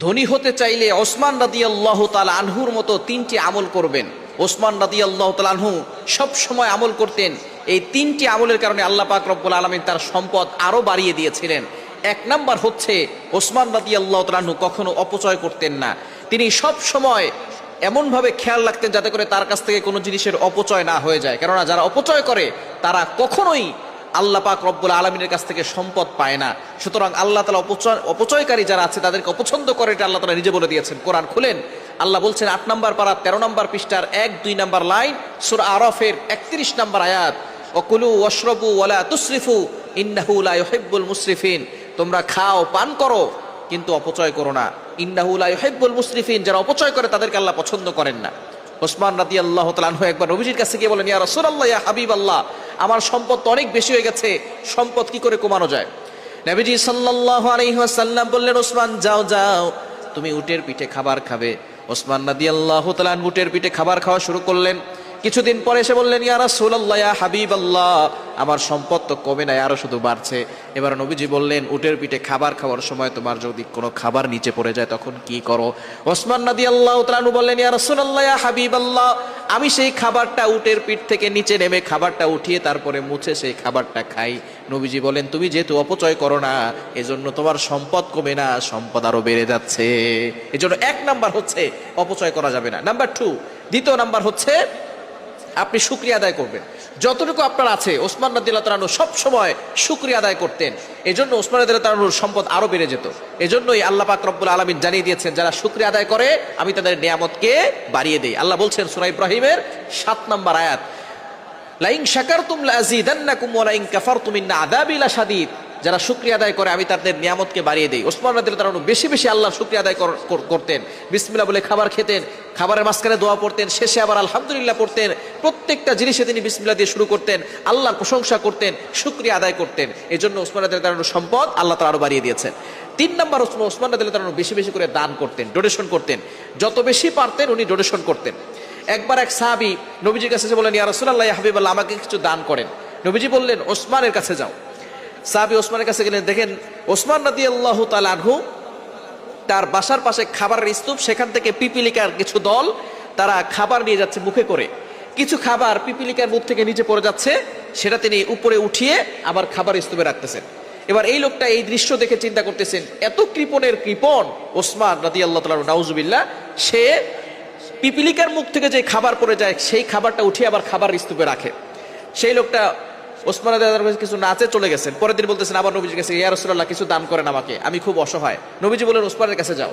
ধনী হতে চাইলে ওসমান রাদিয়াল্লাহু তাআলা আনহুর মতো তিনটি আমল করবেন। ওসমান রাদিয়াল্লাহু তাআলা আনহু সব সময় আমল করতেন। এই তিনটি আমলের কারণে আল্লাহ পাক রব্বুল আলামিন তার সম্পদ আরো বাড়িয়ে দিয়েছিলেন। এক নাম্বার হচ্ছে ওসমান রাদিয়াল্লাহু তাআলা আনহু কখনো অপচয় করতেন না। তিনি সব সময় এমনভাবে খেয়াল রাখতেন যাতে করে তার কাছ থেকে কোনো জিনিসের অপচয় না হয়ে যায়, কেননা যারা অপচয় করে তারা কখনোই আল্লাহ পাক রব্বুল আলামিনের কাছ থেকে সম্পদ পায় না। সুতরাং আল্লাহ তাআলা অপচয়কারী যারা আছে তাদেরকে অপছন্দ করে, এটা আল্লাহ তাআলা নিজে বলে দিয়েছেন। কোরআন খুলেন, আল্লাহ বলছেন ৮ নম্বর পারা ১৩ নম্বর পৃষ্ঠার ১-২ নম্বর লাইন, সূরা আরাফের ৩১ নম্বর আয়াত, ওয়াকুলু ওয়াশরাবু ওয়ালা তুসরিফু ইন্নাহু লা ইউহিব্বুল মুসরিফিন। তোমরা খাও পান করো কিন্তু অপচয় করো না। ইন্নাহু লা ইউহিব্বুল মুসরিফিন, যারা অপচয় করে তাদেরকে আল্লাহ পছন্দ করেন না। ওসমান রাদিয়াল্লাহু তাআলা আনহু একবার নবীজির কাছে গিয়ে বলেন, ইয়া রাসূলুল্লাহ, ইয়া হাবিবাল্লাহ, আমার সম্পদ তো অনেক বেশি হয়ে গেছে, সম্পদ কি করে কমানো যায়? নবীজি সাল্লাল্লাহু আলাইহি ওয়াসাল্লাম বললেন, ওসমান যাও যাও, তুমি উটের পিঠে খাবার খাবে। ওসমান রাদিয়াল্লাহু তাআলা উটের পিঠে খাবার খাওয়া শুরু করলেন। কিছুদিন পরে এসে বললেন, ইয়া রাসূলুল্লাহ, ইয়া হাবিবাল্লাহ, আমার সম্পদ তো কমে নাই, আরো শুধু বাড়ছে। এবার নবীজি বললেন, উটের পিঠে খাবার খাওয়ার সময় তোমার যদি কোনো খাবার নিচে পড়ে যায় তখন কি করো? ওসমান রাদিয়াল্লাহু তাআলা আনহু বললেন, ইয়া রাসূলুল্লাহ, ইয়া হাবিবাল্লাহ, আমি সেই খাবারটা উটের পিঠ থেকে নিচে নেমে খাবারটা উঠিয়ে তারপরে মুছে সেই খাবারটা খাই। নবীজি বলেন, তুমি যেহেতু অপচয় করো না, এজন্য তোমার সম্পদ কমে না, সম্পদ আরো বেড়ে যাচ্ছে। এজন্য ১ নাম্বার হচ্ছে অপচয় করা যাবে না। নাম্বার 2, দ্বিতীয় নাম্বার হচ্ছে আপনি শুকরিয়া আদায় করবেন। যতটুকু আপনার আছে, ওসমান রাদিয়াল্লাহু তাআলা আনহু সব সময় শুকরিয়া আদায় করতেন। এজন্য ওসমান রাদিয়াল্লাহু তাআলা আনহুর সম্পদ আরো বেড়ে যেত। এজন্যই আল্লাহ পাক রব্বুল আলামিন জানিয়ে দিয়েছেন, যারা শুকরিয়া আদায় করে আমি তাদের নিয়ামতকে বাড়িয়ে দেই। আল্লাহ বলছেন সূরা ইব্রাহিমের ৭ নম্বর আয়াত, লাইন শাকারতুম লাযিদান্নাকুম ওয়া লাইন কাফারতুম ইন্না আযাবি লাশাদীদ। যারা শুকরিয়া আদায় করে আমি তাদের নিয়ামতকে বাড়িয়ে দেই। ওসমান রাদিয়াল্লাহু তাআলা আনহু বেশি বেশি আল্লাহর শুকরিয়া আদায় করতেন। বিসমিল্লাহ বলে খাবার খেতেন, খাবারের মাঝখানে দোয়া পড়তেন, শেষে আবার আলহামদুলিল্লাহ পড়তেন। প্রত্যেকটা জিনিসে তিনি বিসমিল্লাহ দিয়ে শুরু করতেন, আল্লাহর প্রশংসা করতেন, শুকরিয়া আদায় করতেন। এজন্য ওসমান রাদিয়াল্লাহু তাআলা আনহুর সম্পদ আল্লাহ তাআলা আরো বাড়িয়ে দিয়েছেন। ৩ নম্বর, ওসমান রাদিয়াল্লাহু তাআলা আনহু বেশি বেশি করে দান করতেন, ডোনেশন করতেন। যত বেশি পারতেন উনি ডোনেশন করতেন। একবার এক সাহাবী নবীজির কাছে বললেন, ইয়া রাসূলুল্লাহ, ইয়া হাবিবাল্লাহ, আমাকে কিছু দান করেন। নবীজি বললেন, ওসমানের কাছে যাও। সাহাবী ওসমানের কাছে গেলেন, দেখেন ওসমান রাদিয়াল্লাহু তাআলা আনহু তার বাসার পাশে খাবারের স্তূপ, সেখান থেকে পিপিলিকার কিছু দল তারা খাবার নিয়ে যাচ্ছে মুখে করে। কিছু খাবার পিপিলিকার মুখ থেকে নিচে পড়ে যাচ্ছে, সেটা তিনি উপরে উঠিয়ে আবার খাবার স্তূপে রাখতেছেন। এবার এই লোকটা এই দৃশ্য দেখে চিন্তা করতেছেন, এত কৃপণের কৃপণ ওসমান রাদিয়াল্লাহু তাআলা আনহু, নাউজুবিল্লাহ, সে পিপিলিকার মুখ থেকে যে খাবার পড়ে যায় সেই খাবারটা উঠিয়ে আবার খাবার স্তূপে রাখে। সেই লোকটা ওসমান রাদিয়াল্লাহু তাআলা কিছু নাচে চলে গেছেন। পরের দিন বলতেছেন আবার নবীজির কাছে, ইয়া রাসূলুল্লাহ, কিছু দান করেন আমাকে, আমি খুব অসহায়। নবীজি বলেন, ওসমানের কাছে যাও।